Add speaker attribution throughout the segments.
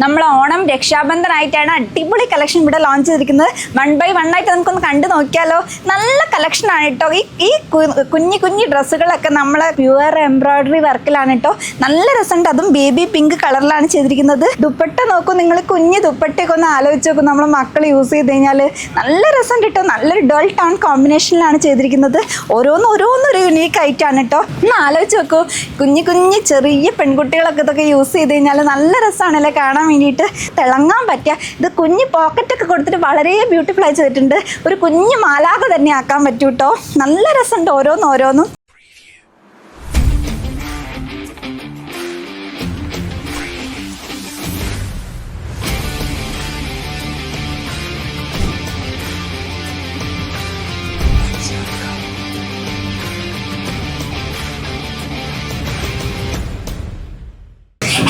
Speaker 1: നമ്മൾ ഓണം രക്ഷാബന്ധനായിട്ടാണ് അടിപൊളി കളക്ഷൻ ഇവിടെ ലോഞ്ച് ചെയ്തിരിക്കുന്നത്. 1 by 1 ആയിട്ട് നമുക്കൊന്ന് കണ്ടു നോക്കിയാലോ. നല്ല കളക്ഷൻ ആണ് കേട്ടോ. ഈ കുഞ്ഞു ഡ്രസ്സുകളൊക്കെ നമ്മളെ പ്യുവർ എംബ്രോയിഡറി വർക്കിലാണ് കേട്ടോ. നല്ല രസമുണ്ട്. അതും ബേബി പിങ്ക് കളറിലാണ് ചെയ്തിരിക്കുന്നത്. ദുപ്പട്ട നോക്കൂ, നിങ്ങൾ കുഞ്ഞു ദുപ്പട്ടയൊക്കെ ഒന്ന് ആലോചിച്ച് നോക്കും. നമ്മൾ മക്കൾ യൂസ് ചെയ്ത് കഴിഞ്ഞാൽ നല്ല രസം കേട്ടോ. നല്ലൊരു ഡൾ ടോൺ കോമ്പിനേഷനിലാണ് ചെയ്തിരിക്കുന്നത്. ഓരോന്നൊരു യുണീക്ക് ആയിട്ടാണ് കേട്ടോ. ഒന്ന് ആലോചിച്ച് നോക്കൂ, കുഞ്ഞു ചെറിയ പെൺകുട്ടികളൊക്കെ ഇതൊക്കെ യൂസ് ചെയ്ത് കഴിഞ്ഞാൽ നല്ല രസമാണല്ലേ കാണാൻ വേണ്ടിയിട്ട്. തിളങ്ങാൻ പറ്റുക. ഇത് കുഞ്ഞ് പോക്കറ്റൊക്കെ കൊടുത്തിട്ട് വളരെ ബ്യൂട്ടിഫുൾ ആയി ചെയ്തിട്ടുണ്ട്. ഒരു കുഞ്ഞു മാലാക തന്നെ ആക്കാൻ പറ്റൂ കേട്ടോ. നല്ല രസമുണ്ട് ഓരോന്നും.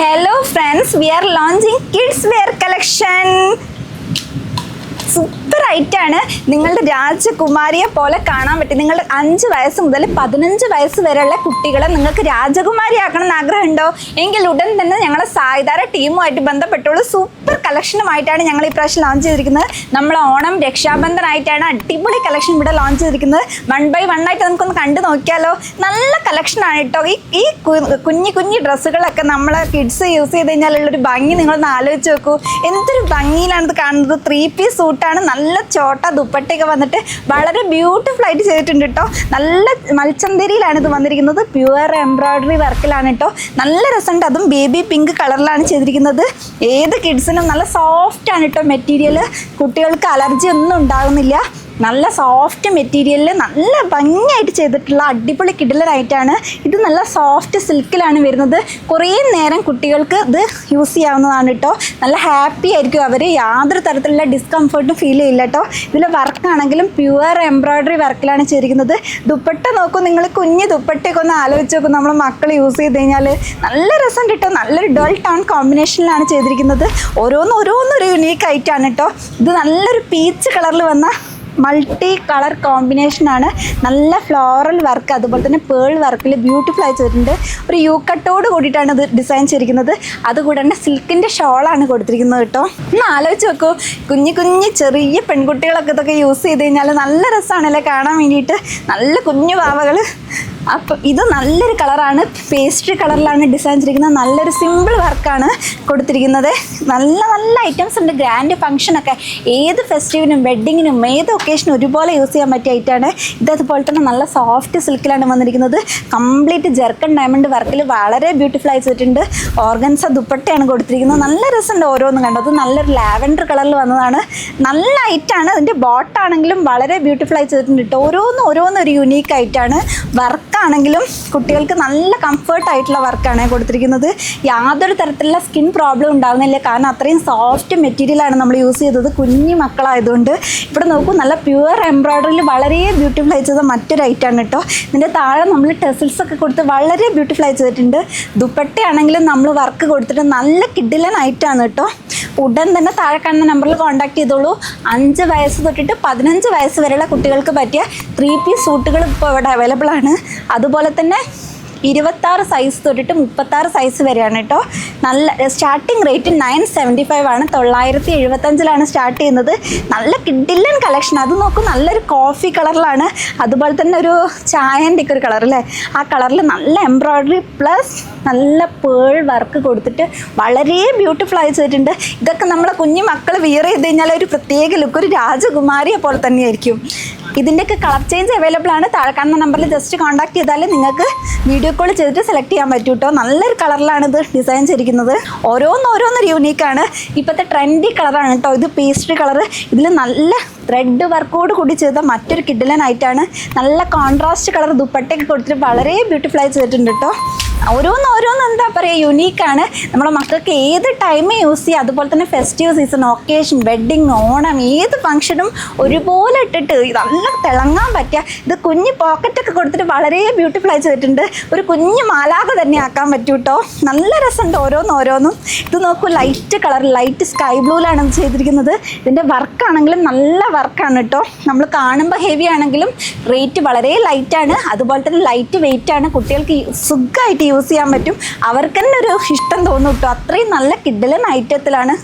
Speaker 1: Hello friends, we are launching kids wear collection. Super ആയിട്ടാണ്. നിങ്ങളുടെ രാജകുമാരിയെ പോലെ കാണാൻ പറ്റും. നിങ്ങളുടെ 5 വയസ്സ് മുതൽ 15 വയസ്സ് വരെയുള്ള കുട്ടികളെ നിങ്ങൾക്ക് രാജകുമാരിയാക്കണം എന്ന് ആഗ്രഹമുണ്ടോ എങ്കിൽ ഉടൻ തന്നെ ഞങ്ങളെ സായിധാര ടീമുമായിട്ട് ബന്ധപ്പെട്ടുള്ള സൂപ്പർ കളക്ഷനുമായിട്ടാണ് ഞങ്ങൾ ഈ പ്രാവശ്യം ലോഞ്ച് ചെയ്തിരിക്കുന്നത്. നമ്മൾ ഓണം രക്ഷാബന്ധനായിട്ടാണ് അടിപൊളി കളക്ഷൻ ഇവിടെ ലോഞ്ച് ചെയ്തിരിക്കുന്നത്. 1 by 1 ആയിട്ട് നമുക്കൊന്ന് കണ്ടു നോക്കിയാലോ. നല്ല കളക്ഷനാണ് കേട്ടോ. ഈ കുഞ്ഞു ഡ്രസ്സുകളൊക്കെ നമ്മളെ കിഡ്സ് യൂസ് ചെയ്ത് കഴിഞ്ഞാലുള്ളൊരു ഭംഗി നിങ്ങളൊന്ന് ആലോചിച്ച് നോക്കൂ. എന്തൊരു ഭംഗിയിലാണ് ഇത് കാണുന്നത്. 3 പീസ് സൂട്ടാണ്. നല്ല ചോട്ട ദുപ്പട്ടയൊക്കെ വന്നിട്ട് വളരെ ബ്യൂട്ടിഫുൾ ആയിട്ട് ചെയ്തിട്ടുണ്ട് കേട്ടോ. നല്ല മൽച്ചന്തരിയിലാണ് ഇത് വന്നിരിക്കുന്നത്. പ്യുവർ എംബ്രോയിഡറി വർക്കിലാണ് കേട്ടോ. നല്ല രസമുണ്ട്. അതും ബേബി പിങ്ക് കളറിലാണ് ചെയ്തിരിക്കുന്നത്. ഏത് കിഡ്സിനും നല്ല സോഫ്റ്റ് ആണ് കേട്ടോ മെറ്റീരിയൽ. കുട്ടികൾക്ക് അലർജി ഒന്നും ഉണ്ടാകുന്നില്ല. നല്ല സോഫ്റ്റ് മെറ്റീരിയലിൽ നല്ല ഭംഗിയായിട്ട് ചെയ്തിട്ടുള്ള അടിപൊളി കിടിലനായിട്ടാണ്. ഇത് നല്ല സോഫ്റ്റ് സിൽക്കിലാണ് വരുന്നത്. കുറേ നേരം കുട്ടികൾക്ക് ഇത് യൂസ് ചെയ്യാവുന്നതാണ് കേട്ടോ. നല്ല ഹാപ്പി ആയിരിക്കും അവർ. യാതൊരു തരത്തിലുള്ള ഡിസ്കംഫർട്ടും ഫീൽ ചെയ്യില്ല കേട്ടോ. ഇതിലെ വർക്കാണെങ്കിലും പ്യുവർ എംബ്രോയിഡറി വർക്കിലാണ് ചെയ്തിരിക്കുന്നത്. ദുപ്പട്ട നോക്കൂ, നിങ്ങൾ കുഞ്ഞ് ദുപ്പട്ടയൊക്കെ ഒന്ന് ആലോചിച്ച് നോക്കും. നമ്മൾ മക്കൾ യൂസ് ചെയ്ത് കഴിഞ്ഞാൽ നല്ല രസം കേട്ടോ. നല്ലൊരു ഡൾ ടോൺ കോമ്പിനേഷനിലാണ് ചെയ്തിരിക്കുന്നത്. ഓരോന്നൊരു യുണീക്ക് ആയിട്ടാണ് കേട്ടോ. ഇത് നല്ലൊരു പീച്ച് കളറിൽ വന്ന മൾട്ടി കളർ കോമ്പിനേഷനാണ്. നല്ല ഫ്ലോറൽ വർക്ക്, അതുപോലെ തന്നെ പേൾ വർക്കിൽ ബ്യൂട്ടിഫുൾ ആയി ചെയ്തിട്ടുണ്ട്. ഒരു യു കട്ടോട് കൂടിയിട്ടാണ് ഇത് ഡിസൈൻ ചെയ്തിരിക്കുന്നത്. അതുകൂടാണ്ട് സിൽക്കിൻ്റെ ഷോളാണ് കൊടുത്തിരിക്കുന്നത് കേട്ടോ. ഒന്ന് ആലോചിച്ച് നോക്കൂ, കുഞ്ഞു ചെറിയ പെൺകുട്ടികളൊക്കെ ഇതൊക്കെ യൂസ് ചെയ്ത് കഴിഞ്ഞാൽ നല്ല രസമാണല്ലേ കാണാൻ വേണ്ടിയിട്ട്. നല്ല കുഞ്ഞു പാവകൾ. അപ്പോൾ ഇത് നല്ലൊരു കളറാണ്. പേസ്ട്രി കളറിലാണ് ഡിസൈൻ ചെയ്തിരിക്കുന്നത്. നല്ലൊരു സിമ്പിൾ വർക്കാണ് കൊടുത്തിരിക്കുന്നത്. നല്ല ഐറ്റംസ് ഉണ്ട്. ഗ്രാൻഡ് ഫംഗ്ഷനൊക്കെ ഏത് ഫെസ്റ്റിവിനും വെഡ്ഡിങ്ങിനും ഏത് ഒക്കേഷനും ഒരുപോലെ യൂസ് ചെയ്യാൻ പറ്റിയ ഐറ്റമാണ്. ഇതതുപോലെ തന്നെ നല്ല സോഫ്റ്റ് സിൽക്കിലാണ് വന്നിരിക്കുന്നത്. കംപ്ലീറ്റ് ജെർക്കൺ ഡയമണ്ട് വർക്കിൽ വളരെ ബ്യൂട്ടിഫുൾ ആയി ചെയ്തിട്ടുണ്ട്. ഓർഗൻസ ദുപ്പട്ടയാണ് കൊടുത്തിരിക്കുന്നത്. നല്ല രസമുണ്ട് ഓരോന്നും കണ്ടത്. നല്ലൊരു ലാവൻഡർ കളറിൽ വന്നതാണ്. നല്ല ഐറ്റാണ്. അതിൻ്റെ ബോട്ടാണെങ്കിലും വളരെ ബ്യൂട്ടിഫുൾ ആയി ചെയ്തിട്ടുണ്ട് കേട്ടോ. ഓരോന്നൊരു യുണീക്ക് ആയിട്ടാണ്. വർക്കാണെങ്കിലും കുട്ടികൾക്ക് നല്ല കംഫർട്ട് ആയിട്ടുള്ള വർക്കാണ് കൊടുത്തിരിക്കുന്നത്. യാതൊരു തരത്തിലുള്ള സ്കിൻ പ്രോബ്ലം ഉണ്ടാകുന്നില്ല. കാരണം അത്രയും സോഫ്റ്റ് മെറ്റീരിയലാണ് നമ്മൾ യൂസ് ചെയ്തത്. കുഞ്ഞു മക്കളായതുകൊണ്ട്. ഇവിടെ നോക്കൂ, നല്ല പ്യുവർ എംബ്രോയിഡറിയിൽ വളരെ ബ്യൂട്ടിഫുൾ ആയി ചെയ്ത മറ്റൊരു ഐറ്റാണ് കേട്ടോ. ഇതിൻ്റെ താഴെ നമ്മൾ ടെസിൽസ് ഒക്കെ കൊടുത്ത് വളരെ ബ്യൂട്ടിഫുൾ ആയി ചെയ്തിട്ടുണ്ട്. ദുപ്പട്ടയാണെങ്കിലും നമ്മൾ വർക്ക് കൊടുത്തിട്ട് നല്ല കിഡിലൻ ഐറ്റാണ് കേട്ടോ. ഉടൻ തന്നെ താഴെ കാണുന്ന നമ്പറിൽ കോൺടാക്ട് ചെയ്തോളൂ. 5 വയസ്സ് തൊട്ടിട്ട് 15 വയസ്സ് വരെയുള്ള കുട്ടികൾക്ക് പറ്റിയ 3 പീസ് സൂട്ടുകൾ ഇപ്പോൾ ഇവിടെ അവൈലബിൾ ആണ്. അതുപോലെ തന്നെ 26 സൈസ് തൊട്ടിട്ട് 36 സൈസ് വരെയാണ് കേട്ടോ. നല്ല സ്റ്റാർട്ടിങ് റേറ്റ് 975 ആണ്. 975 സ്റ്റാർട്ട് ചെയ്യുന്നത്. നല്ല കിഡിലൻ കളക്ഷൻ. അത് നോക്കൂ, നല്ലൊരു കോഫി കളറിലാണ്. അതുപോലെ തന്നെ ഒരു ചായൻ്റെ ഒക്കെ ഒരു കളർ അല്ലേ, ആ കളറിൽ നല്ല എംബ്രോയിഡറി പ്ലസ് നല്ല പേൾ വർക്ക് കൊടുത്തിട്ട് വളരെ ബ്യൂട്ടിഫുൾ ആയി ചെയ്തിട്ടുണ്ട്. ഇതൊക്കെ നമ്മളെ കുഞ്ഞു മക്കൾ വിയർ ചെയ്ത് കഴിഞ്ഞാൽ ഒരു പ്രത്യേക ലുക്ക്, ഒരു രാജകുമാരിയെ പോലെ തന്നെയായിരിക്കും. ഇതിൻ്റെയൊക്കെ കളർ ചേഞ്ച് അവൈലബിൾ ആണ്. താഴെ കാണുന്ന നമ്പറിൽ ജസ്റ്റ് കോൺടാക്ട് ചെയ്താൽ നിങ്ങൾക്ക് വീഡിയോ കോൾ ചെയ്തിട്ട് സെലക്ട് ചെയ്യാൻ പറ്റും കേട്ടോ. നല്ലൊരു കളറിലാണ് ഇത് ഡിസൈൻ ചെയ്തിരിക്കുന്നത്. ഓരോന്നൊരു യൂണീക്കാണ്. ഇപ്പോഴത്തെ ട്രെൻഡി കളറാണ് കേട്ടോ. ഇത് പേസ്ട്രി കളർ. ഇതിൽ നല്ല ത്രെഡ് വർക്കോട് കൂടി ചെയ്ത മറ്റൊരു കിഡിലനായിട്ടാണ്. നല്ല കോൺട്രാസ്റ്റ് കളർ ദുപ്പട്ടയൊക്കെ കൊടുത്തിട്ട് വളരെ ബ്യൂട്ടിഫുൾ ആയി ചെയ്തിട്ടുണ്ട് കേട്ടോ. ഓരോന്ന് എന്താ പറയുക, യുണീക്കാണ്. നമ്മുടെ മക്കൾക്ക് ഏത് ടൈമിൽ യൂസ് ചെയ്യുക. അതുപോലെ തന്നെ festival season, occasion, wedding, Onam ഏത് ഫംഗ്ഷനും ഒരുപോലെ ഇട്ടിട്ട് നല്ല തിളങ്ങാൻ പറ്റുക. ഇത് കുഞ്ഞ് പോക്കറ്റൊക്കെ കൊടുത്തിട്ട് വളരെ ബ്യൂട്ടിഫുൾ ആയി ചെയ്തിട്ടുണ്ട്. ഒരു കുഞ്ഞു മാലാക തന്നെ ആക്കാൻ പറ്റും കേട്ടോ. നല്ല രസമുണ്ട് ഓരോന്നും. ഇത് നോക്കൂ, ലൈറ്റ് കളർ, ലൈറ്റ് സ്കൈ ബ്ലൂവിലാണ് ഇത് ചെയ്തിരിക്കുന്നത്. ഇതിൻ്റെ വർക്കാണെങ്കിലും നല്ല വർക്കാണ് കേട്ടോ. നമ്മൾ കാണുമ്പോൾ ഹെവി ആണെങ്കിലും റേറ്റ് വളരെ ലൈറ്റാണ്. അതുപോലെ തന്നെ ലൈറ്റ് വെയിറ്റ് ആണ്. കുട്ടികൾക്ക് സുഖമായിട്ട് യൂസ് ചെയ്യാൻ പറ്റും. അവർക്ക് തന്നെ ഒരു ഇഷ്ടം തോന്നും കേട്ടോ. അത്രയും നല്ല കിഡിലൻ ഐറ്റത്തിലാണ്,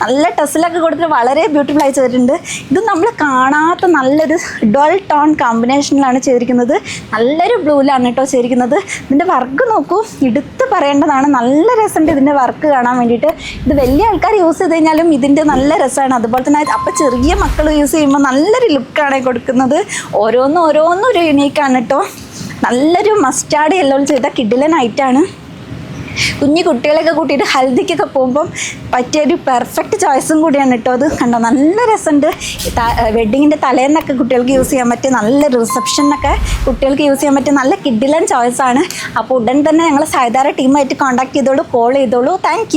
Speaker 1: നല്ല ടെസ്സിലൊക്കെ കൊടുത്തിട്ട് വളരെ ബ്യൂട്ടിഫുൾ ആയി ചെയ്തിട്ടുണ്ട്. ഇത് നമ്മൾ കാണാത്ത നല്ലൊരു ഡുവൽ ടോൺ കോമ്പിനേഷനിലാണ് ചെയ്തിരിക്കുന്നത്. നല്ലൊരു ബ്ലൂവിലാണ് കേട്ടോ ചെയ്തിരിക്കുന്നത്. ഇതിൻ്റെ വർക്ക് നോക്കൂ, എടുത്ത് പറയേണ്ടതാണ്. നല്ല രസമുണ്ട് ഇതിൻ്റെ വർക്ക് കാണാൻ വേണ്ടിയിട്ട്. ഇത് വലിയ ആൾക്കാർ യൂസ് ചെയ്ത് കഴിഞ്ഞാലും ഇതിൻ്റെ നല്ല രസമാണ്. അതുപോലെ തന്നെ അപ്പോൾ ചെറിയ മക്കൾ യൂസ് ചെയ്യുമ്പോൾ നല്ലൊരു ലുക്കാണ് കൊടുക്കുന്നത്. ഓരോന്നും ഒരു യുണീക്കാണ് കേട്ടോ. നല്ലൊരു മസ്റ്റാർഡ് യെല്ലോ ചെയ്ത കിഡിലൻ ഐറ്റാണ്. കുഞ്ഞു കുട്ടികളെയൊക്കെ കൂട്ടിയിട്ട് ഹൽദിക്കൊക്കെ പോകുമ്പം പറ്റിയൊരു പെർഫെക്റ്റ് ചോയ്സും കൂടിയാണ് കേട്ടോ. അത് കണ്ടോ, നല്ല രസമുണ്ട്. വെഡ്ഡിങ്ങിൻ്റെ തലേന്നൊക്കെ കുട്ടികൾക്ക് യൂസ് ചെയ്യാൻ പറ്റിയ, നല്ല റിസപ്ഷനൊക്കെ കുട്ടികൾക്ക് യൂസ് ചെയ്യാൻ പറ്റിയ നല്ല കിഡിലൻ ചോയ്സാണ്. അപ്പോൾ ഉടൻ തന്നെ ഞങ്ങൾ സായിദാര ടീമായിട്ട് കോൺടാക്ട് ചെയ്തോളൂ, കോൾ ചെയ്തോളൂ. താങ്ക്